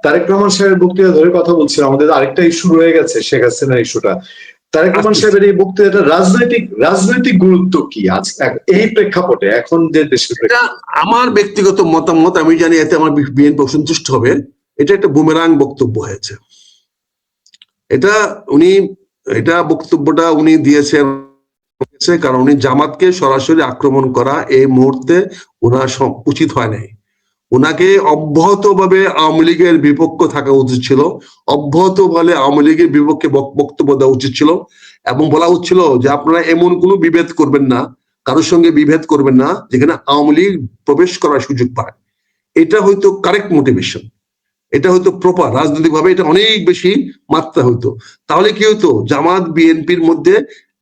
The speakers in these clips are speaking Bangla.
তারেক রহমান সাহেবের বক্তৃতা ধরে কথা বলছি, আমাদের আরেকটা ইস্যু রয়ে গেছে, শেখ হাসিনার ইস্যুটা। তারেক রহমান সাহেবের এই বক্তৃতাটা রাজনৈতিক গুরুত্ব কি আজ এই প্রেক্ষাপটে, এখন যে দেশের আমার ব্যক্তিগত মতামত, আমি জানি এতে আমার বিএনপি অসন্তুষ্ট হবে, এটা একটা বুমেরাং বক্তব্য হয়েছে। এটা বক্তব্যটা উনি দিয়েছেন কারণ উনি জামাতকে সরাসরি আক্রমণ করা এই মুহূর্তে ওনার উচিত হয় নাই। ওনাকে অব্যাহতভাবে আওয়ামী লীগের বিপক্ষ থাকা উচিত ছিল, অব্যাহতভাবে আওয়ামী লীগের বিপক্ষে বক্তব্য দেওয়া উচিত ছিল, এবং বলা উচিত ছিল যে আপনারা এমন কোনো বিভেদ করবেন না, কারোর সঙ্গে বিভেদ করবেন না যেখানে আওয়ামী লীগ প্রবেশ করার সুযোগ পায়। এটা হয়তো কারেক্ট মোটিভেশন, এটা হয়তো প্রপার রাজনৈতিকভাবে এটা অনেক বেশি মাত্রা হইতো। তাহলে কি হইতো, জামাত বিএনপির মধ্যে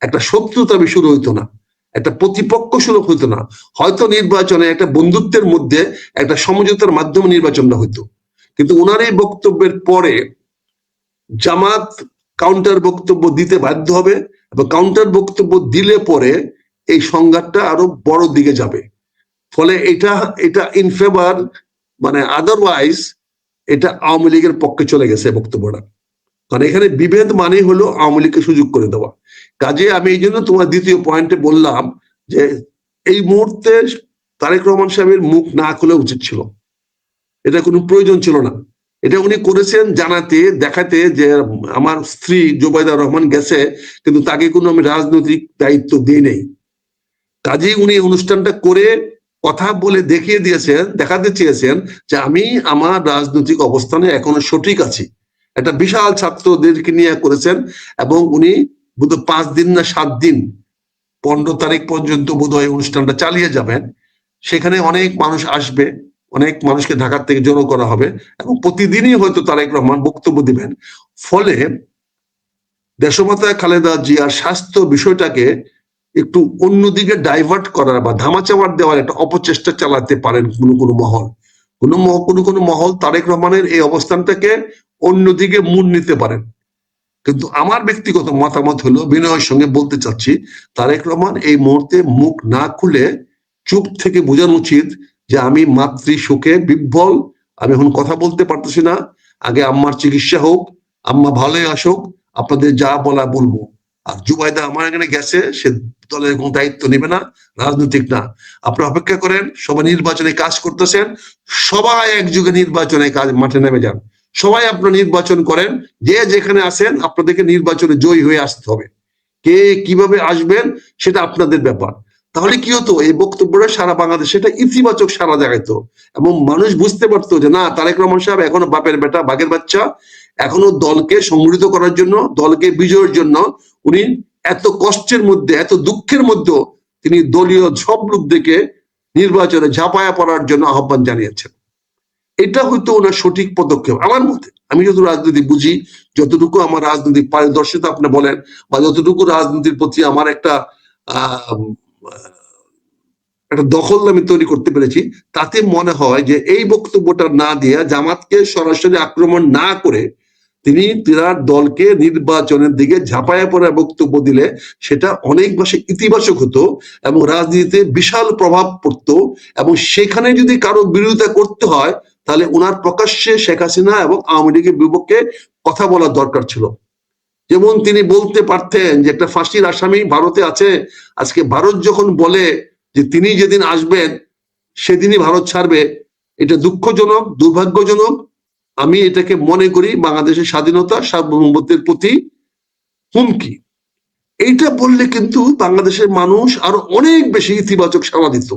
একটা শত্রুতা শুরু হইতো না, একটা প্রতিপক্ষ সুলভ হইতো না, হয়তো নির্বাচনে একটা বন্ধুত্বের মধ্যে একটা সমঝোতার মাধ্যমে নির্বাচনটা হইতো। কিন্তু ওনার এই বক্তব্যের পরে জামাত কাউন্টার বক্তব্য দিতে বাধ্য হবে, এবং কাউন্টার বক্তব্য দিলে পরে এই সংঘাতটা আরো বড় দিকে যাবে। ফলে এটা ইন ফেভার, মানে আদারওয়াইজ এটা আওয়ামী লীগের পক্ষে চলে গেছে বক্তব্যটা। কারণ এখানে বিভেদ মানে হলো আওয়ামী লীগকে সুযোগ করে দেওয়া। কাজে আমি এই জন্য তোমার দ্বিতীয় পয়েন্টে বললাম যে এই মুহূর্তে তারেক রহমান সাহেবের মুখ না খোলা উচিত ছিল, এটা কোনো প্রয়োজন ছিল না। এটা উনি করেছেন জানাতে, দেখাতে যে আমার স্ত্রী জুবাইদা রহমান গেছে, কিন্তু তাকে কোনো আমি রাজনৈতিক দায়িত্ব দিই নেই। কাজেই উনি অনুষ্ঠানটা করে কথা বলে দেখিয়ে দিয়েছেন, দেখাতে চেয়েছেন যে আমি আমার রাজনৈতিক অবস্থানে এখনো সঠিক আছি। একটা বিশাল ছাত্রদেরকে নিয়ে করেছেন, এবং উনি বোধহয় 5 দিন না 7 দিন, 15 তারিখ পর্যন্ত বোধহয় অনুষ্ঠানটা চালিয়ে যাবেন। সেখানে অনেক মানুষ আসবে, অনেক মানুষকে ঢাকার থেকে জড়ো করা হবে, এবং প্রতিদিনই হয়তো তারেক রহমান বক্তব্য দিবেন। ফলে দেশমাতা খালেদা জিয়ার স্বাস্থ্য বিষয়টাকে একটু অন্যদিকে ডাইভার্ট করার বা ধামাচাপা দেওয়ার একটা অপচেষ্টা চালাতে পারেন কোনো মহল তারেক রহমানের এই অবস্থানটাকে অন্যদিকে মুড় নিতে পারেন। কিন্তু আমার ব্যক্তিগত মতামত হলো, বিনয়ের সঙ্গে বলতে চাচ্ছি, তারেক রহমান এই মুহূর্তে মুখ না খুলে চুপ থেকে বোঝানো উচিত যে আমি মাতৃ শোকে বিহ্বল, আমি এখন কথা বলতে পারতেছি না, আগে আম্মার চিকিৎসা হোক, আম্মা ভালোই আসুক, আপনাদের যা বলা বলবো। আর জুবাইদা আমার এখানে গেছে, সে দলের কোনো দায়িত্ব নেবে না, রাজনৈতিক না। আপনারা অপেক্ষা করেন, সবাই নির্বাচনে কাজ করতেছেন, সবাই একযোগে নির্বাচনে কাজ মাঠে নেমে যান, সবাই আপনারা নির্বাচন করেন, যে যেখানে আসেন আপনাদেরকে নির্বাচনে জয়ী হয়ে আসতে হবে। কে কিভাবে আসবেন সেটা আপনাদের ব্যাপার। তাহলে কি হতো, এই বক্তব্যটা সারা বাংলাদেশে এটা ইতিবাচক সাড়া জাগাইতো, এবং মানুষ বুঝতে পারতো যে না, তারেক রহমান সাহেব এখনো বাপের বেটা, বাঘের বাচ্চা, এখনো দলকে সংগঠিত করার জন্য, দলকে বিজয়ের জন্য উনি এত কষ্টের মধ্যে, এত দুঃখের মধ্যে তিনি দলীয় সব লোকদেরকে নির্বাচনে ঝাঁপায়া পড়ার জন্য আহ্বান জানিয়েছেন। এটা হয়তো ওনার সঠিক পদক্ষেপ আমার মতে। আমি যত রাজনীতি বুঝি, যতটুকু আমার রাজনৈতিক পারদর্শিতা আপনি বলেন, বা যতটুকু রাজনীতির প্রতি আমার একটা দখল আমি তৈরি করতে পেরেছি, তাতে মনে হয় যে এই বক্তব্যটা না দিয়ে, জামাতকে সরাসরি আক্রমণ না করে তিনি তার দলকে নির্বাচনের দিকে ঝাঁপায়া পড়ার বক্তব্য দিলে সেটা অনেক বেশি ইতিবাচক হতো, এবং রাজনীতিতে বিশাল প্রভাব পড়তো। এবং সেখানে যদি কারো বিরোধিতা করতে হয়, তাহলে ওনার প্রকাশ্যে শেখ হাসিনা এবং আওয়ামী লীগের বিপক্ষে কথা বলার দরকার ছিল। যেমন তিনি বলতে পারতেন যে একটা ফাঁসির আসামি ভারতে আছে, আজকে ভারত যখন বলে যে তিনি যেদিন আসবেন সেদিনই ভারত ছাড়বে, এটা দুঃখজনক, দুর্ভাগ্যজনক। আমি এটাকে মনে করি বাংলাদেশের স্বাধীনতা, সার্বভৌমত্বের প্রতি হুমকি। এইটা বললে কিন্তু বাংলাদেশের মানুষ আরো অনেক বেশি ইতিবাচক সাড়া দিত।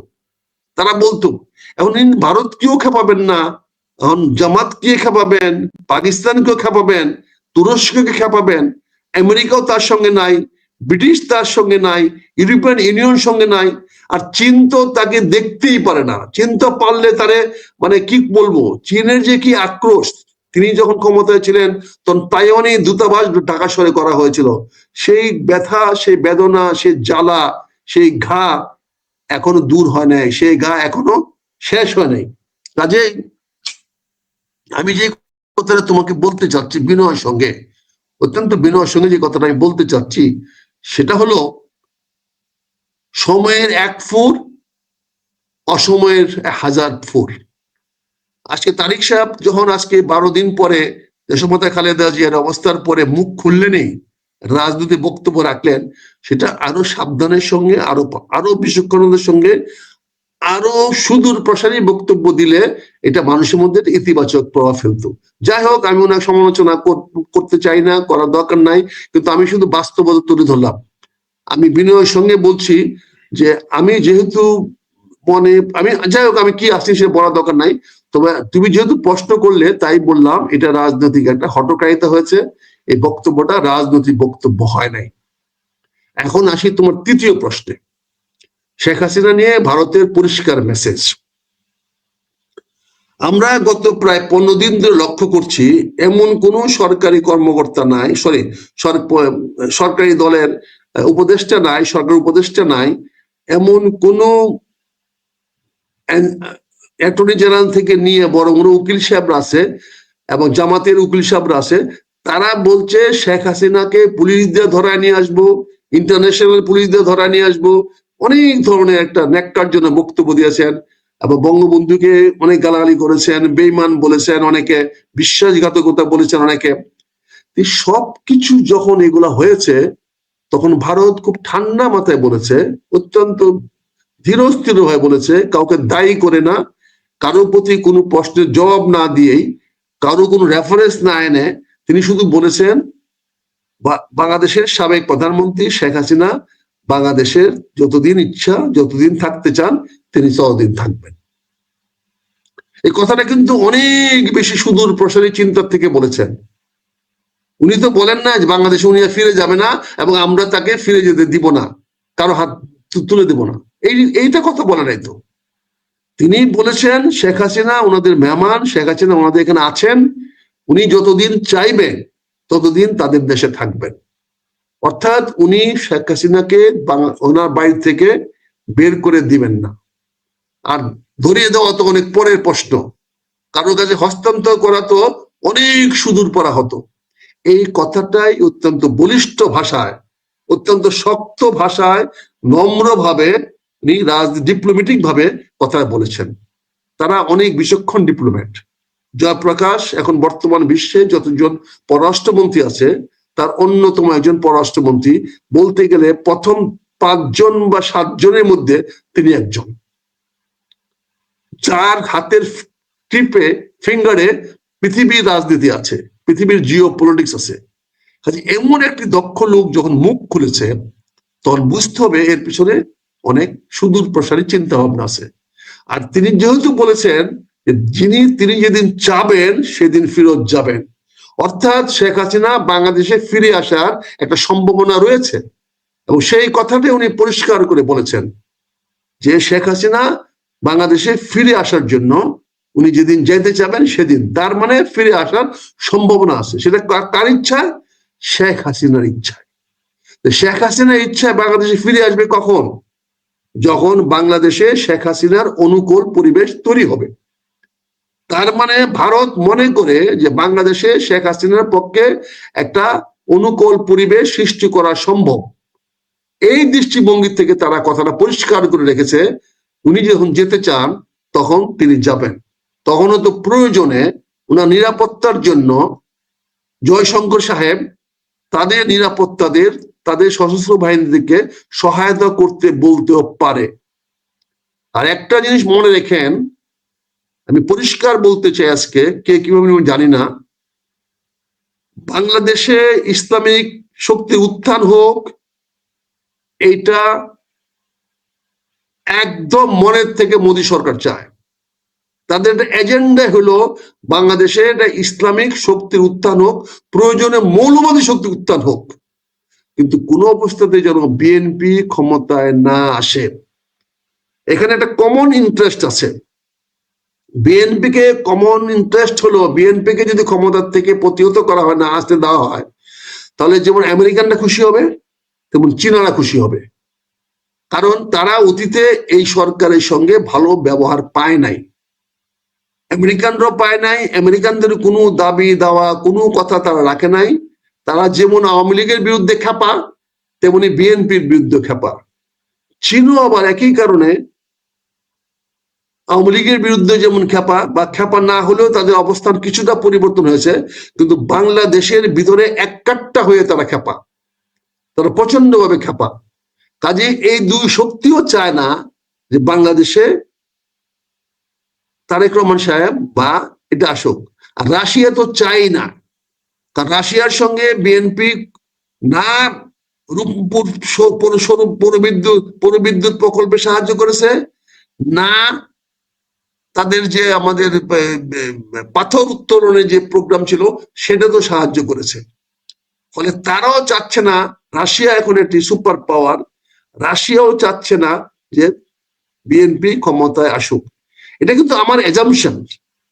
তারা বলতো এখন ভারত কেউ খেপাবেন না, এখন জামাত কে খেপাবেন, পাকিস্তানকেও খেপাবেন, তুরস্ককে খেপাবেন, আমেরিকাও তার সঙ্গে নাই, ব্রিটিশ তার সঙ্গে নাই, ইউরোপিয়ান ইউনিয়ন সঙ্গে নাই, আর চীন তো তাকে দেখতেই পারে না। চীন তো পারলে তারে, মানে কি বলবো, চীনের যে কি আক্রোশ, তিনি যখন ক্ষমতায় ছিলেন তখন তাইওয়ানি দূতাবাস ঢাকা শহরে করা হয়েছিল। সেই ব্যথা, সেই বেদনা, সেই জ্বালা, সেই ঘা এখনো দূর হয় নাই, সেই ঘা এখনো শেষ হয় নাই। কাজে আমি যে কথাটা তোমাকে বলতে চাচ্ছি বিনয়ের সঙ্গে, অত্যন্ত বিনয়ের সঙ্গে যে কথাটা আমি বলতে চাচ্ছি, সেটা হলো সময়ের 1 ফুট, অসময়ের 1000 ফুট। আজকে তারিক সাহেব যখন আজকে 12 দিন পরে দেশমাতা খালেদা জিয়ার অবস্থার পরে মুখ খুললেনই, রাজনীতি বক্তব্য রাখলেন, সেটা আরো সাবধানের সঙ্গে, আরো বিচক্ষণতার সঙ্গে, আরো সুদূর প্রসারী বক্তব্য দিলে এটা মানুষের মধ্যে ইতিবাচক প্রভাব ফেলতো। যাই হোক, আমি ওনার সমালোচনা করতে চাই না, করার দরকার নাই, কিন্তু আমি শুধু বাস্তবতা তুলে ধরলাম। আমি বিনয়ের সঙ্গে বলছি যে আমি যেহেতু আমি যাই হোক, আমি কি আসছি সে বলার দরকার নাই, তবে তুমি যেহেতু প্রশ্ন করলে তাই বললাম, এটা রাজনৈতিক একটা হঠকারিতা হয়েছে, এই বক্তব্যটা রাজনৈতিক বক্তব্য হয় নাই। এখন আসি তোমার তৃতীয় প্রশ্নে, শেখ হাসিনা নিয়ে ভারতের পরিষ্কার মেসেজ। আমরা গত প্রায় 15 দিন ধরে লক্ষ্য করছি, এমন কোন সরকারি কর্মকর্তা নাই, সরকারি দলের উপদেষ্টা নাই, সরকার উপদেষ্টা নাই, এমন কোন অ্যাটর্নি জেনারেল থেকে নিয়ে বড় বড় উকিল সাহেবরা আছে এবং জামাতের উকিল সাহেবরা আছে, তারা বলছে শেখ হাসিনাকে পুলিশ দিয়ে ধরায় নিয়ে আসবো, ইন্টারন্যাশনাল পুলিশ দিয়ে ধরায় নিয়ে আসবো, অনেক ধরনের একটা ন্যাক্কার জন্য বক্তব্য দিয়েছেন এবং বঙ্গবন্ধুকে অনেক গালাগালি করেছেন, বেঈমান বলেছেন অনেকে, বিশ্বাসঘাতকতা বলেছেন অনেকে। সবকিছু যখন এগুলা হয়েছে, তখন ভারত খুব ঠান্ডা মাথায় বলেছে, অত্যন্ত ধীরস্থির হয়ে বলেছে, কাউকে দায়ী করে না, কারোর প্রতি কোনো প্রশ্নের জবাব না দিয়েই, কারো কোনো রেফারেন্স না এনে, তিনি শুধু বলেছেন বাংলাদেশের সাবেক প্রধানমন্ত্রী শেখ হাসিনা বাংলাদেশের যতদিন ইচ্ছা, যতদিন থাকতে চান তিনি ততদিন থাকবেন। এই কথাটা কিন্তু অনেক বেশি সুদূর প্রসারী চিন্তার থেকে বলেছেন। উনি তো বলেন না যে বাংলাদেশে উনি ফিরে যাবে না এবং আমরা তাকে ফিরে যেতে দিব না, কারো হাত তুলে দেব না, এইটা কথা বলে নাই তো। তিনি বলেছেন শেখ হাসিনা ওনাদের মেহমান, শেখ হাসিনা ওনাদের এখানে আছেন, উনি যতদিন চাইবেন ততদিন তাদের দেশে থাকবেন। অর্থাৎ উনি শেখ হাসিনাকে ওনার বাড়ি থেকে বের করে দিবেন না। আর ধরিয়ে দেওয়া তো অনেক পরের প্রশ্ন, কারোর কাছে হস্তান্তর করা তো অনেক সুদূর পরা হতো। এই কথাটাই অত্যন্ত বলিষ্ঠ ভাষায়, অত্যন্ত শক্ত ভাষায়, নম্রভাবে উনি ডিপ্লোম্যাটিক ভাবে কথা বলেছেন। তারা অনেক বিচক্ষণ ডিপ্লোম্যাট। জয়প্রকাশ এখন বর্তমান বিশ্বে যতজন পররাষ্ট্রমন্ত্রী আছে তার অন্যতম একজন পররাষ্ট্রমন্ত্রী, বলতে গেলে প্রথম 5 জন বা 7 জনের মধ্যে তিনি একজন, যার হাতের টিপে ফিঙ্গারে পৃথিবীর রাজনীতি আছে, পৃথিবীর জিও পলিটিক্স আছে। এমন একটি দক্ষ লোক যখন মুখ খুলেছে, তখন বুঝতে হবে এর পিছনে অনেক সুদূর প্রসারী চিন্তা ভাবনা আছে। আর তিনি যেহেতু বলেছেন তিনি যেদিন চাবেন সেদিন ফিরত যাবেন, অর্থাৎ শেখ হাসিনা বাংলাদেশে ফিরে আসার একটা সম্ভাবনা রয়েছে, এবং সেই কথাটাই উনি পরিষ্কার করে বলেছেন যে শেখ হাসিনা বাংলাদেশে ফিরে আসার জন্য উনি যেদিন যেতে চাবেন সেদিন, তার মানে ফিরে আসার সম্ভাবনা আছে। সেটা কার ইচ্ছায়? শেখ হাসিনার ইচ্ছায়। শেখ হাসিনার ইচ্ছায় বাংলাদেশে ফিরে আসবে কখন? যখন বাংলাদেশে শেখ হাসিনার অনুকূল পরিবেশ তৈরি হবে। তার মানে ভারত মনে করে যে বাংলাদেশে শেখ হাসিনার পক্ষে একটা অনুকূল পরিবেশ সৃষ্টি করা সম্ভব। এই দৃষ্টিভঙ্গি থেকে তারা কথাটা পরিষ্কার করে রেখেছে, উনি যখন যেতে চান তখন তিনি যাবেন। তখনও তো প্রয়োজনে ওনার নিরাপত্তার জন্য জয়শঙ্কর সাহেব তাদের নিরাপত্তাদের, তাদের সশস্ত্র বাহিনীদেরকে সহায়তা করতে বলতেও পারে। আর একটা জিনিস মনে রেখেন, আমি পরিষ্কার বলতে চাই, আজকে কে কিভাবে জানি না, বাংলাদেশে ইসলামিক শক্তির উত্থান হোক, এইটা একদম মনের থেকে মোদী সরকার চায়। তাদের এজেন্ডা হলো বাংলাদেশে একটা ইসলামিক শক্তির উত্থান হোক, প্রয়োজনে মৌলবাদী শক্তির উত্থান হোক, কিন্তু কোন অবস্থাতে যেন বিএনপি ক্ষমতায় না আসে। এখানে একটা কমন ইন্টারেস্ট আছে। বিএনপি কে কমন ইন্টারেস্ট হলো, বিএনপি কে যদি ক্ষমতার থেকে প্রতিহত করা হয়, না আসতে দেওয়া হয়, তাহলে যেমন আমেরিকানরা খুশি হবে তেমন চীনারা খুশি হবে। কারণ তারা অতীতে এই সরকারের সঙ্গে ভালো ব্যবহার পায় নাই, আমেরিকানরাও পায় নাই, আমেরিকানদের কোনো দাবি দেওয়া কোনো কথা তারা রাখে নাই। তারা যেমন আওয়ামী লীগের বিরুদ্ধে খেপা, তেমনি বিএনপির বিরুদ্ধে খেপা। চীনও আবার একই কারণে আওয়ামী লীগের বিরুদ্ধে যেমন খেপা বা খেপা না হলেও তাদের অবস্থান কিছুটা পরিবর্তন হয়েছে, কিন্তু বাংলাদেশের ভিতরে এককাট্টা হয়ে তারা খেপা, তারা প্রচন্ড ভাবে খেপা। কাজে এই দুই শক্তিও চায় না যে বাংলাদেশে তারেক রহমান সাহেব বা এটা আসুক। আর রাশিয়া তো চাই না, কারণ রাশিয়ার সঙ্গে বিএনপি না রূপপুর পৌরবিদ্যুৎ প্রকল্পে সাহায্য করেছে, না তাদের যে আমাদের পাথর উত্তোলনের যে প্রোগ্রাম ছিল সেটা তো সাহায্য করেছে। ফলে তারাও চাচ্ছে না, রাশিয়া এখন একটি সুপার পাওয়ার, রাশিয়াও চাচ্ছে না যে বিএনপি ক্ষমতায় আসুক। এটা কিন্তু আমার এজাম্পশন,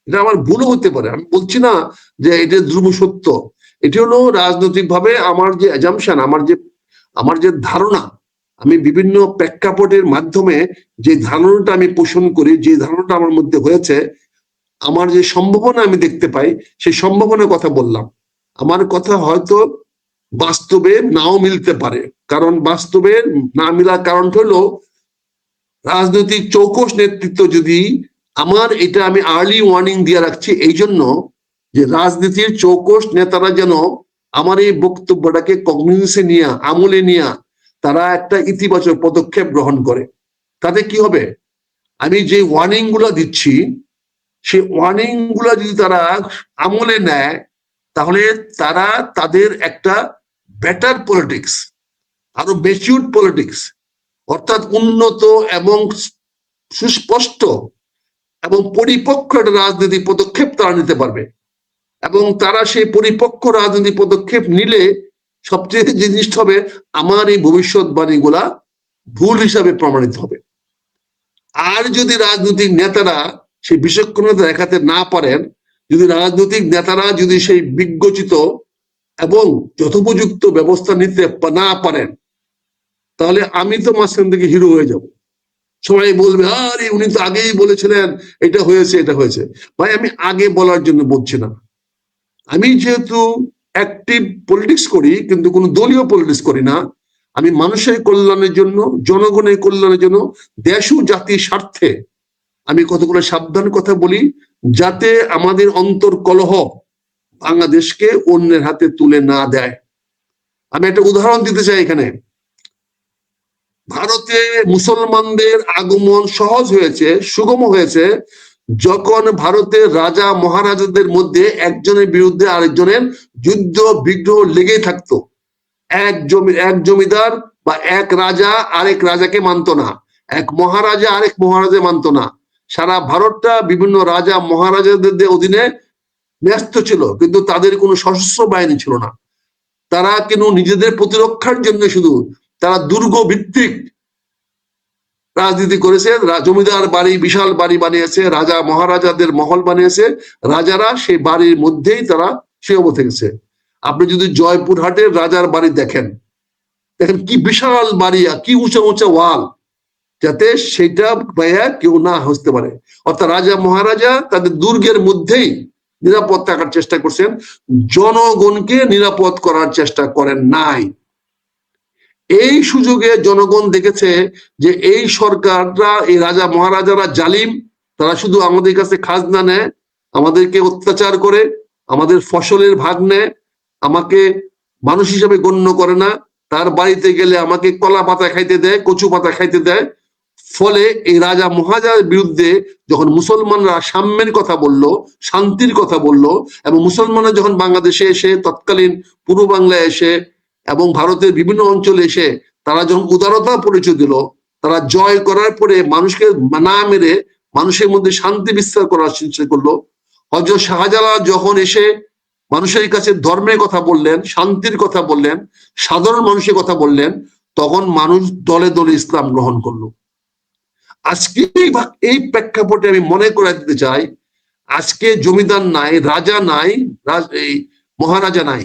এটা আমার ভুলও হতে পারে, আমি বলছি না যে এটা ধ্রুব সত্য। এটি হলো রাজনৈতিকভাবে আমার যে এজাম্পশন, আমার যে ধারণা, আমি বিভিন্ন প্রেক্ষাপটের মাধ্যমে যে ধারণাটা আমি পোষণ করি, যে ধারণাটা আমার মধ্যে হয়েছে, আমার যে সম্ভাবনা আমি দেখতে পাই, সেই সম্ভাবনার কথা বললাম। আমার কথা হয়তো বাস্তবে নাও মিলতে পারে, কারণ বাস্তবে না মিলার কারণটা হলো রাজনৈতিক চৌকস নেতৃত্ব যদি আমার, এটা আমি আর্লি ওয়ার্নিং দিয়ে রাখছি এই জন্য যে রাজনীতির চৌকস নেতারা যেন আমার এই বক্তব্যটাকে কগনিজেন্সে নিয়ে, আমলে নিয়ে তারা একটা ইতিবাচক পদক্ষেপ গ্রহণ করে। তাতে কি হবে, আমি যে ওয়ার্নিং গুলা দিচ্ছি সেই ওয়ার্নিং গুলা যদি তারা আমলে নেয়, তাহলে তারা তাদের একটা বেটার পলিটিক্স, আরো ম্যাচিউরড পলিটিক্স, অর্থাৎ উন্নত এবং সুস্পষ্ট এবং পরিপক্ক একটা রাজনৈতিক পদক্ষেপ তারা নিতে পারবে। এবং তারা সেই পরিপক্ক রাজনৈতিক পদক্ষেপ নিলে সবচেয়ে জিনিসটা হবে, আমার এই ভবিষ্যৎবাণীগুলা ভুল হিসাবে প্রমাণিত হবে। আর যদি রাজনৈতিক নেতারা সেই বিচক্ষণতা দেখাতে না পারেন, যদি রাজনৈতিক নেতারা যদি সেই বিজ্ঞচিত এবং যথোপযুক্ত ব্যবস্থা নিতে না পারেন, তাহলে আমি তো মাঝখান থেকে হিরো হয়ে যাব। সবাই বলবে, আরে উনি তো আগেই বলেছিলেন এটা হয়েছে, এটা হয়েছে। ভাই, আমি আগে বলার জন্য বলছি না। আমি যেহেতু অ্যাক্টিভ পলিটিক্স করি, কিন্তু কোনো দলীয় পলিটিক্স করি না, আমি মানুষের কল্যাণের জন্য, জনগণের কল্যাণের জন্য, দেশ ও জাতির স্বার্থে আমি কতগুলো সাবধান কথা বলি, যাতে আমাদের অন্তর কলহ বাংলাদেশকে অন্যের হাতে তুলে না দেয়। আমি একটা উদাহরণ দিতে চাই এখানে। ভারতে মুসলমানদের আগমন সহজ হয়েছে, সুগম হয়েছে, যখন ভারতের রাজা মহারাজাদের মধ্যে একজনের বিরুদ্ধে আরেকজনের যুদ্ধ বিগ্রহ লেগেই থাকতো। এক জমিদার বা এক রাজা আরেক রাজাকে মানত না, এক মহারাজা আরেক মহারাজা মানত না। সারা ভারতটা বিভিন্ন রাজা মহারাজাদের অধীনে ন্যস্ত ছিল, কিন্তু তাদের কোনো সশস্ত্র বাহিনী ছিল না। তারা কিন্তু নিজেদের প্রতিরক্ষার জন্য শুধু তারা দুর্গ ভিত্তিক রাজনীতি করেছে। জমিদার বাড়ি, বিশাল বাড়ি বানিয়েছে, রাজা মহারাজাদের মহল বানিয়েছে, রাজারা সেই বাড়ির মধ্যেই তারা সীমাবদ্ধ থেকেছে। আপনি যদি জয়পুরহাটের রাজার বাড়ি দেখেন কি বিশাল বাড়ি, কি উঁচা উঁচা ওয়াল, যাতে সেটা ভাইয়া কেউ না হতে পারে। অর্থাৎ রাজা মহারাজা তাদের দুর্গের মধ্যেই নিরাপদ থাকার চেষ্টা করছেন, জনগণকে নিরাপদ করার চেষ্টা করেন নাই। এই সুযোগে জনগণ দেখেছে যে এই সরকাররা, এই রাজা মহারাজারা জালিম, তারা শুধু আমাদের কাছে খাজনা নেয়, আমাদেরকে অত্যাচার করে, আমাদের ফসলের ভাগ নেয়, আমাকে মানুষ হিসাবে গণ্য করে না, তার বাড়িতে গেলে আমাকে কলা পাতা খাইতে দেয়, কচু পাতা খাইতে দেয়। ফলে এই রাজা মহারাজার বিরুদ্ধে যখন মুসলমানরা সাম্যের কথা বলল, শান্তির কথা বলল, এবং মুসলমানরা যখন বাংলাদেশে এসে, তৎকালীন পূর্ব বাংলায় এসে এবং ভারতের বিভিন্ন অঞ্চলে এসে তারা যখন উদারতা পরিচয় দিল, তারা জয় করার পরে মানুষকে না মেরে মানুষের মধ্যে শান্তি বিস্তার করার চেষ্টা করলো। হযরত শাহজালাল যখন এসে মানুষের কাছে ধর্মের কথা বললেন, শান্তির কথা বললেন, সাধারণ মানুষের কথা বললেন, তখন মানুষ দলে দলে ইসলাম গ্রহণ করলো। আজকে এই প্রেক্ষাপটে আমি মনে করে দিতে চাই, আজকে জমিদার নাই, রাজা নাই, এই মহারাজা নাই,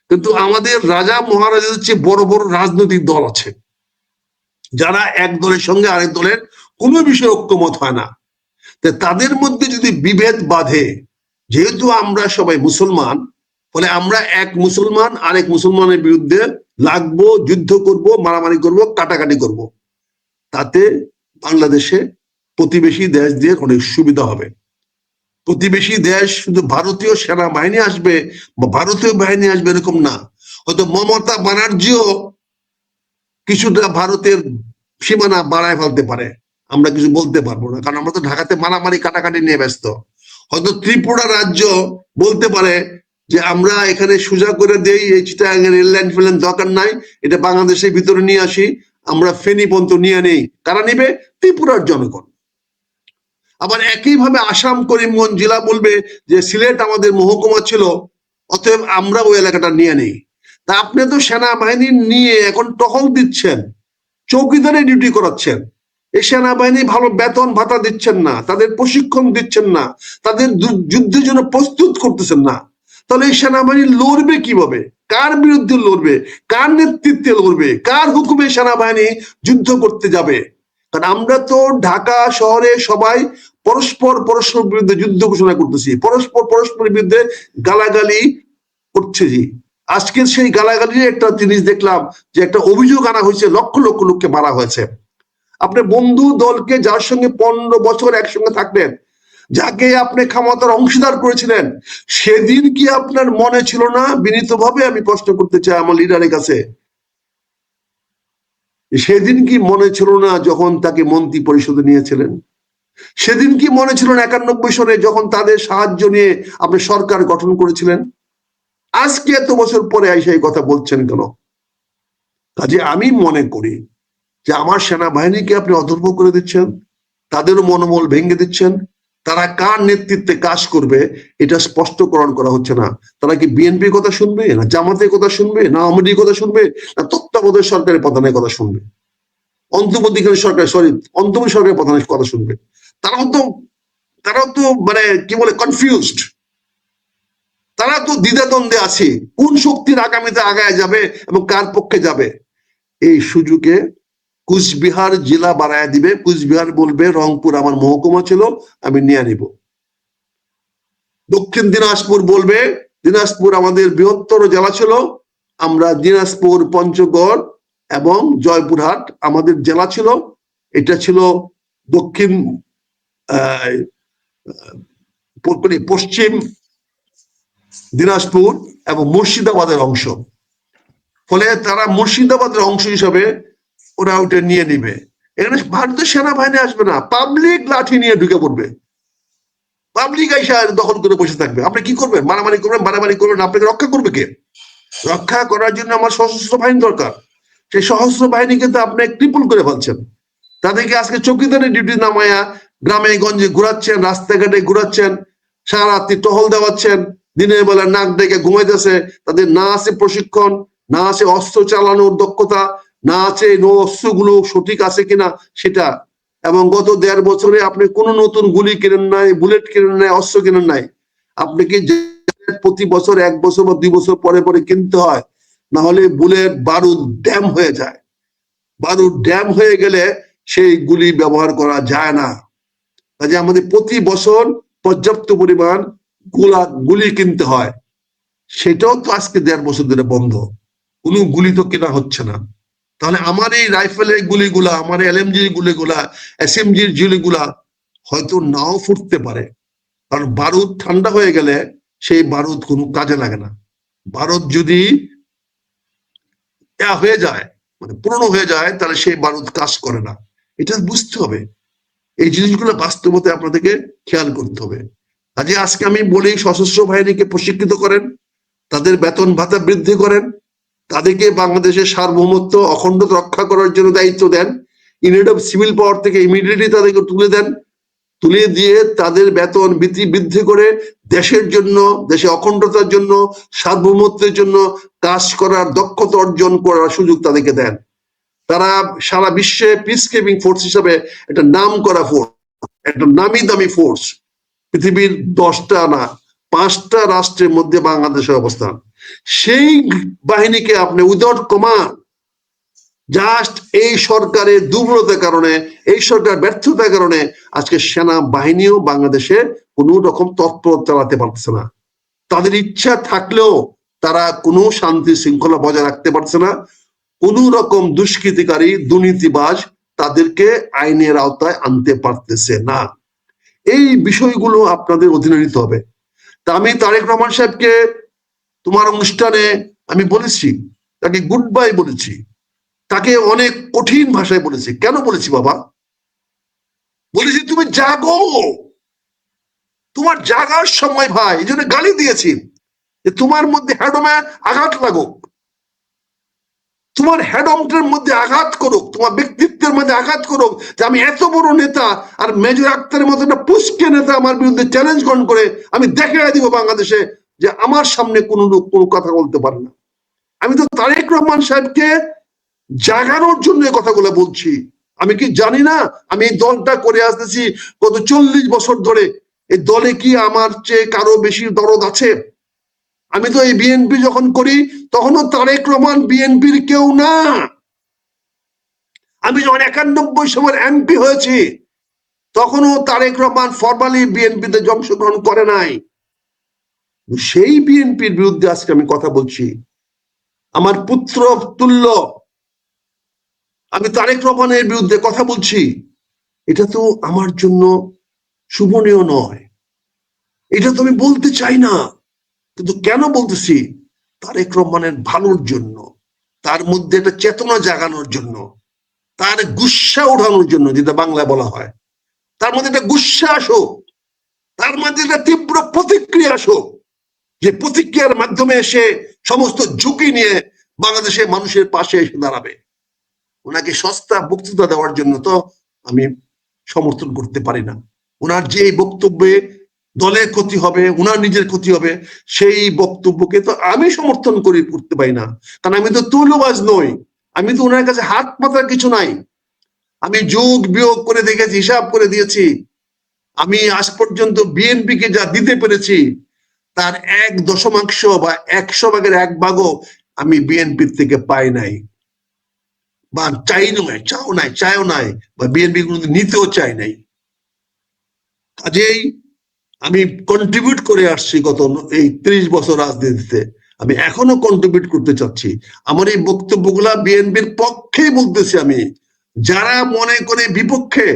কিন্তু আমাদের রাজা মহারাজাদের চেয়ে বড় বড় রাজনৈতিক দল আছে, যারা এক দলের সঙ্গে আরেক দলের কোনো বিষয়ে ঐক্যমত হয় না। তাদের মধ্যে যদি বিভেদ বাঁধে, যেহেতু আমরা সবাই মুসলমান, ফলে আমরা এক মুসলমান আরেক মুসলমানের বিরুদ্ধে লাগবো, যুদ্ধ করব, মারামারি করব, কাটাকাটি করব। তাতে বাংলাদেশে প্রতিবেশী দেশদের অনেক সুবিধা হবে। প্রতিবেশী দেশ শুধু ভারতীয় সেনাবাহিনী আসবে বা ভারতীয় বাহিনী আসবে এরকম না, হয়তো মমতা ব্যানার্জিও কিছুটা ভারতের সীমানা বাড়ায় ফেলতে পারে, আমরা কিছু বলতে পারবো না, কারণ আমরা তো ঢাকাতে মারামারি কাটাকাটি নিয়ে ব্যস্ত। হয়তো ত্রিপুরা রাজ্য বলতে পারে যে আমরা এখানে সোজা করে দেই, এই চিটাগাং রেল লাইন ফেলেন দরকার নাই, এটা বাংলাদেশের ভিতরে নিয়ে আসি, আমরা ফেনী পর্যন্ত নিয়ে নেই। কারা নিবে? ত্রিপুরার জনগণ। আবার একইভাবে আসাম করিমগঞ্জ জেলা বলবে যে সিলেট আমাদের মহকুমা ছিল, অতএব আমরা ওই এলাকাটা নিয়ে নেই। তা আপনি তো সেনাবাহিনী নিয়ে এখন টহল দিচ্ছেন, চৌকিদারে ডিউটি করাচ্ছেন, এই সেনাবাহিনী ভালো বেতন ভাতা দিচ্ছেন না, তাদের প্রশিক্ষণ দিচ্ছেন না, তাদের যুদ্ধের জন্য প্রস্তুত করতেছেন না। তাহলে এই সেনাবাহিনী লড়বে কিভাবে? কার বিরুদ্ধে লড়বে? কার নেতৃত্বে লড়বে? কার হুকুমে সেনাবাহিনী যুদ্ধ করতে যাবে? কারণ আমরা তো ঢাকা শহরে সবাই পরস্পর বিরুদ্ধে যুদ্ধ ঘোষণা করতেছি, পরস্পরের বিরুদ্ধে গালাগালি করছে। জি, আজকের সেই গালাগালির একটা জিনিস দেখলাম যে একটা অভিযোগ আনা হয়েছে, লক্ষ লক্ষ লোককে মারা হয়েছে। আপনি বন্ধু দলকে যার সঙ্গে 15 বছর একসঙ্গে থাকলেন, যাকে আপনি ক্ষমতার অংশীদার করেছিলেন, সেদিন কি আপনার মনে ছিল না? বিনীতভাবে আমি প্রশ্ন করতে চাই আমার লিডারের কাছে, সেদিন কি মনে ছিল না যখন তাকে মন্ত্রী পরিষদে নিয়েছিলেন? সেদিন কি মনে ছিল না 91 সনে যখন তাদের সাহায্য নিয়ে আপনি সরকার গঠন করেছিলেন? আজকে এত বছর পরে এসে এই কথা বলছেন কেন? কাজে আমি মনে করি যে আমার সেনাবাহিনীকে আপনি অধর্ম করে দিচ্ছেন, তাদেরও মনোবল ভেঙে দিচ্ছেন। তারা কার নেতৃত্বে কাজ করবে এটা স্পষ্টকরণ করা হচ্ছে না। তারা কি বিএনপির কথা শুনবে, না জামাতের কথা শুনবে, না আওয়ামী লীগের কথা শুনবে, না তত্ত্বাবধায়ক সরকারের প্রধানের কথা শুনবে, অন্তর্বর্তীকালীন সরকার অন্তর্বর্তী সরকারের প্রধানের কথা শুনবে? তারাও তো মানে কি বলে কনফিউজড, তারা তো দ্বিধাদ্বন্দ্বে আছে কোন শক্তির আগামীতে আগায় যাবে এবং কার পক্ষে যাবে। এই সুযোগে কুচবিহার জেলা বাড়ায় দিবে, কুচবিহার বলবে রংপুর আমার মহকুমা ছিল, আমি নিয়ে নিব। দক্ষিণ দিনাজপুর বলবে দিনাজপুর আমাদের বৃহত্তর জেলা ছিল, আমরা দিনাজপুর, পঞ্চগড় এবং জয়পুরহাট আমাদের জেলা ছিল, এটা ছিল দক্ষিণ পশ্চিম দিনাজপুর এবং মুর্শিদাবাদের অংশ। ফলে তারা মুর্শিদাবাদের অংশ হিসাবে ওরা ওটা নিয়ে নিবে। এখানে ভারতীয় সেনাবাহিনী আসবে না, পাবলিক লাঠি নিয়ে ঢুকে পড়বে, পাবলিক আইসা দখল করে বসে থাকবে। আপনি কি করবেন? মারামারি করবেন, মারামারি করবেন, আপনাকে রক্ষা করবে কে? রক্ষা করার জন্য আমার সশস্ত্র বাহিনী দরকার। সেই সশস্ত্র বাহিনীকে তো আপনি ট্রিপল করে ফেলছেন। তাদেরকে আজকে চৌকিদারের ডিউটি নামায়া গ্রামে গঞ্জে ঘুরাচ্ছেন, রাস্তাঘাটে ঘুরাচ্ছেন, সারা রাত্রি টহল দেওয়াচ্ছেন, দিনের বেলা নাক ডেকে ঘুমাইতেছে। তাদের না আছে প্রশিক্ষণ, না আছে অস্ত্র চালানোর দক্ষতা, না আছে অস্ত্রগুলো সঠিক আছে কিনা সেটা। এবং গত 1.5 বছরে আপনি কোনো নতুন গুলি কেনেন নাই, বুলেট কেনেন নাই, অস্ত্র কেনেন নাই। আপনি কি প্রতি বছর 1 বছর বা 2 বছর পরে পরে কিনতে হয়? না হলে বুলেট বারুদ ড্যাম হয়ে যায়। বারুদ ড্যাম হয়ে গেলে সেই গুলি ব্যবহার করা যায় না। কাজে আমাদের প্রতি বছর পর্যাপ্ত পরিমাণ গুলি কিনতে হয়, সেটাও তো আজকে 1.5 বছর ধরে বন্ধ, কোনো গুলি তো কেনা হচ্ছে না। তাহলে আমার এই রাইফেলের গুলিগুলা, আমার এলএমজির গুলিগুলা, এসএমজির গুলিগুলা হয়তো নাও ফুটতে পারে, কারণ বারুদ ঠান্ডা হয়ে গেলে সেই বারুদ কোনো কাজে লাগে না। বারুদ যদি হয়ে যায়, মানে পুরনো হয়ে যায়, তাহলে সেই বারুদ কাজ করে না। এটা বুঝতে হবে। এই জিনিসগুলো বাস্তবতে আপনাদেরকে খেয়াল করতে হবে। কাজে আজকে আমি বলি, সশস্ত্র বাহিনীকে প্রশিক্ষিত করেন, তাদের বেতন ভাতা বৃদ্ধি করেন, তাদেরকে বাংলাদেশের সার্বভৌমত্ব অখণ্ডতা রক্ষা করার জন্য দায়িত্ব দেন। ইউনিট অফ সিভিল পাওয়ার থেকে ইমিডিয়েটলি তাদেরকে তুলে দেন, তুলে দিয়ে তাদের বেতন বৃদ্ধি করে দেশের জন্য, দেশে অখণ্ডতার জন্য, সার্বভৌমত্বের জন্য কাজ করার দক্ষতা অর্জন করার সুযোগ তাদেরকে দেন। তারা সারা বিশ্বে পিস কিপিং ফোর্স হিসাবে একটা নাম করা ফোর্স, একটা নামি দামি ফোর্স। পৃথিবীর 10টা না 5টা রাষ্ট্রের মধ্যে বাংলাদেশের অবস্থান। সেই বাহিনীকে আপনি উইদাউট কমান্ড, জাস্ট এই সরকারের দুর্বলতার কারণে, এই সরকার ব্যর্থতার কারণে আজকে সেনা বাহিনীও বাংলাদেশে কোন রকম তৎপর চালাতে পারছে না। তাদের ইচ্ছা থাকলেও তারা কোনো শান্তি শৃঙ্খলা বজায় রাখতে পারছে না। কোন রকম দুষ্কৃতিকারী, দুর্নীতিবাজ তাদেরকে আইনের আওতায় আনতে পারতেছে না। এই বিষয়গুলো আপনাদের অধীনে নিতে হবে। তা আমি তারেক রহমান সাহেবকে তোমার অনুষ্ঠানে আমি বলেছি, তাকে গুড বাই বলেছি, তাকে অনেক কঠিন ভাষায় বলেছি। কেন বলেছি বাবা? বলেছি তুমি জাগো, তোমার জাগার সময় ভাই, এই জন্য গালি দিয়েছি যে তোমার মধ্যে হ্যাডমে আঘাত লাগুক, তোমার হেডমটের মধ্যে আঘাত করুক, তোমার ব্যক্তিত্বের মধ্যে আঘাত করুক যে আমি এত বড় নেতা, আর মেজর আক্তারের মতো একটা পুষ্কে নেতা আমার বিরুদ্ধে চ্যালেঞ্জ গ্রহণ করে আমি দেখাই দিব বাংলাদেশে যে আমার সামনে কোনো লোক কোনো কথা বলতে পারে না। আমি তো তারেক রহমান সাহেবকে জাগানোর জন্য এই কথাগুলো বলছি। আমি কি জানি না আমি এই দলটা করে আসতেছি গত 40 বছর ধরে, এই দলে কি আমার চেয়ে কারো বেশি দরদ আছে? আমি তো এই বিএনপি যখন করি তখনও তারেক রহমান বিএনপির কেউ না। আমি যখন 91 সময় এমপি হয়েছি তখনও তারেক রহমান ফরমালি বিএনপিতে অংশগ্রহণ করে নাই। সেই বিএনপির বিরুদ্ধে আজকে আমি কথা বলছি, আমার পুত্র তুল্য আমি তারেক রহমানের বিরুদ্ধে কথা বলছি। এটা তো আমার জন্য শুভনীয় নয়, এটা তো আমি বলতে চাই না। কিন্তু কেন বলতেছি? তারেক রহমানের ভালোর জন্য, তার মধ্যে একটা চেতনা জাগানোর জন্য, তার গুস্সা ওঠানোর জন্য, যেটা বাংলায় বলা হয়, তার মধ্যে একটা গুস্সা আসুক, তার মধ্যে একটা তীব্র প্রতিক্রিয়া আসুক, যে প্রতিক্রিয়ার মাধ্যমে এসে সমস্ত ঝুঁকি নিয়ে বাংলাদেশের মানুষের পাশে এসে দাঁড়াবে। ওনাকে সস্তা বক্তৃতা দেওয়ার জন্য তো আমি সমর্থন করতে পারি না। ওনার যে বক্তব্যে দলের ক্ষতি হবে, ওনার নিজের ক্ষতি হবে, সেই বক্তব্যকে তো আমি সমর্থন করতে পারি না। কারণ আমি তো তুল্যবাজ নই, আমি তো ওনার কাছে হাত পাতার কিছু নাই। আমি যোগ বিয়োগ করে দেখেছি, হিসাব করে দিয়েছি। আমি আজ পর্যন্ত বিএনপিকে যা দিতে পেরেছি তার 1/10 বা 100 ভাগের 1 ভাগও আমি বিএনপির থেকে পাই নাই, বা চাইও নাই, বা বিএনপি কোনোদিন নিতেও চাই নাই। কাজেই আমি কন্ট্রিবিউট করে আসছি গত এই 30 বছর রাজনীতিতে, আমি এখনো কন্ট্রিবিউট করতে চাচ্ছি। আমার এই বক্তব্যগুলা বিএনপির পক্ষেই বলতেছি আমি। যারা মনে করে বিপক্ষে,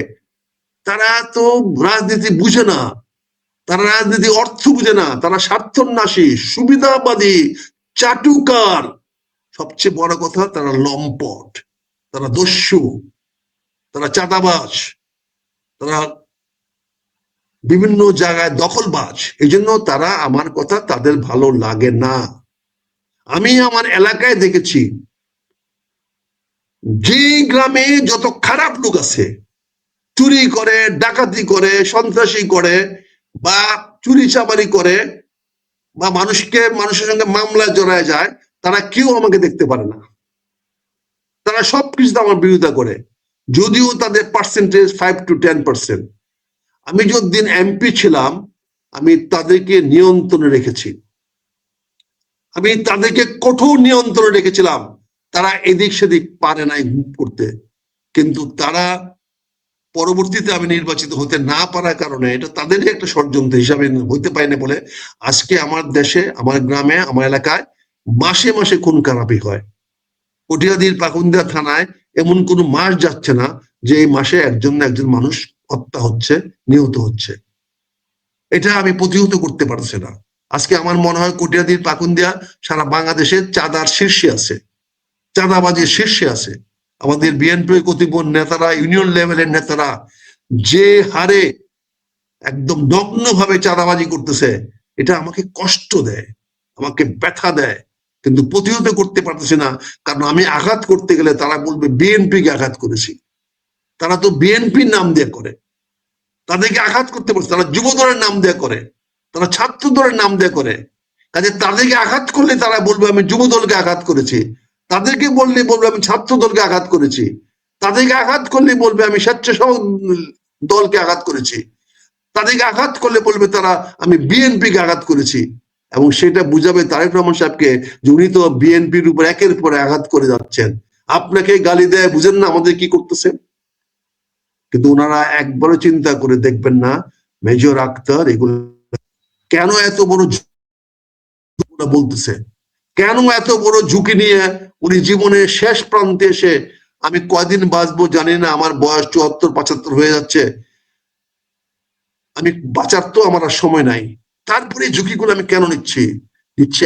তারা তো রাজনীতি বুঝে না, তারা রাজনীতি অর্থ বুঝে না, তারা স্বার্থন্যাসী, সুবিধাবাদী, চাটুকার, সবচেয়ে বড় কথা তারা লম্পট, তারা দস্যু, তারা চাঁদাবাজ, তারা বিভিন্ন জায়গায় দখলবাজ। এই জন্য তারা আমার কথা তাদের ভালো লাগে না। আমি আমার এলাকায় দেখেছি যে গ্রামে যত খারাপ লোক আছে, চুরি করে, ডাকাতি করে, সন্ত্রাসী করে, বা চুরি চামারি করে, বা মানুষের সঙ্গে মামলায় জড়ায় যায়, তারা কেউ আমাকে দেখতে পারে না। তারা সবকিছুতে আমার বিরোধিতা করে, যদিও তাদের পার্সেন্টেজ 5 to 10%। আমি যতদিন এমপি ছিলাম আমি তাদেরকে নিয়ন্ত্রণে রেখেছি, আমি তাদেরকে কঠোর নিয়ন্ত্রণে রেখেছিলাম। তারা এদিক সেদিক পারে নাই করতে, কিন্তু তারা পরবর্তীতে আমি নির্বাচিত হতে না পারার কারণে, এটা তাদেরই একটা ষড়যন্ত্র হিসাবে হইতে পারে না বলে আজকে আমার দেশে, আমার গ্রামে, আমার এলাকায় মাসে মাসে খুন খারাপি হয়। কটিয়াদীর পাকুন্দিয়া থানায় এমন কোনো মাস যাচ্ছে না যে এই মাসে একজন না একজন মানুষ হত্যা হচ্ছে, নিহত হচ্ছে। এটা আমি প্রতিহত করতে পারছি না। আজকে আমার মনে হয় কটিয়াদীর পাকুন্দিয়া সারা বাংলাদেশের চাঁদার শীর্ষে আছে, চাঁদাবাজির শীর্ষে আছে। আমাদের বিএনপির কতিপয় নেতারা, ইউনিয়ন লেভেলের নেতারা যে হারে একদম নগ্নভাবে চাঁদাবাজি করতেছে, এটা আমাকে কষ্ট দেয়, আমাকে ব্যথা দেয়, কিন্তু প্রতিহত করতে পারতেছি না। কারণ আমি আঘাত করতে গেলে তারা বলবে বিএনপিকে আঘাত করেছি। তারা তো বিএনপির নাম দিয়ে করে, তাদেরকে আঘাত করতে পারছে। তারা যুব দলের নাম দিয়ে করে, তারা ছাত্র দলের নাম দিয়ে করে। কাজে তাদেরকে আঘাত করলে তারা বলবে আমি যুব দলকে আঘাত করেছি, তাদেরকে বললে বলবে আমি ছাত্র দলকে আঘাত করেছি, তাদেরকে আঘাত করলে বলবে আমি স্বেচ্ছাসেবক দলকে আঘাত করেছি, তাদেরকে আঘাত করলে বলবে তারা আমি বিএনপিকে আঘাত করেছি। এবং সেটা বুঝাবে তারেক রহমান সাহেবকে যে উনি তো বিএনপির উপর একের পর আঘাত করে যাচ্ছেন, আপনাকে গালি দেয়, বুঝেন না আমাদের কি করতেছে। কিন্তু ওনারা একবারও চিন্তা করে দেখবেন না মেজর আক্তার এগুলো কেন এত বড় বলতেছে, কেন এত বড় ঝুঁকি নিয়ে উনি জীবনের শেষ প্রান্তে এসে আমি কয়দিন বাঁচবো জানি না, আমার বয়স 74-75 হয়ে যাচ্ছে, আমি বাঁচার তো আমার আর সময় নাই। তারপরে ঝুঁকিগুলো আমি কেন নিচ্ছি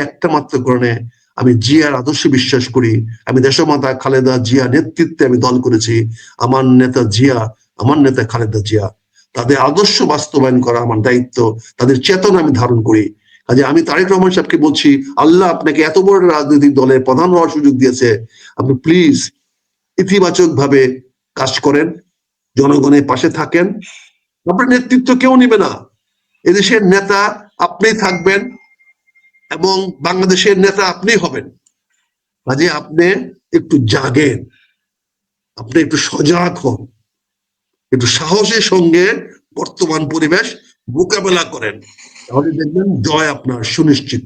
একটা মাত্র কারণে, আমি জিয়ার আদর্শে বিশ্বাস করি। আমি দেশমাতা খালেদা জিয়া নেতৃত্বে আমি দল করেছি। আমার নেতা জিয়া, আমার নেতা খালেদা জিয়া, তাদের আদর্শ বাস্তবায়ন করা আমার দায়িত্ব, তাদের চেতনা আমি ধারণ করি। কাজে আমি তারেক রহমান সাহেবকে বলছি, আল্লাহ আপনাকে এত বড় রাজনৈতিক দলের প্রধান হওয়ার সুযোগ দিয়েছে, আপনি প্লিজ ইতিবাচক ভাবে কাজ করেন, জনগণের পাশে থাকেন। আপনার নেতৃত্ব কেউ নিবে না, এদেশের নেতা আপনি থাকবেন এবং বাংলাদেশের নেতা আপনি হবেন। কাজে আপনি একটু জাগেন, আপনি একটু সজাগ হন, একটু সাহসের সঙ্গে বর্তমান পরিবেশ মোকাবেলা করেন, তাহলে দেখবেন জয় আপনার সুনিশ্চিত।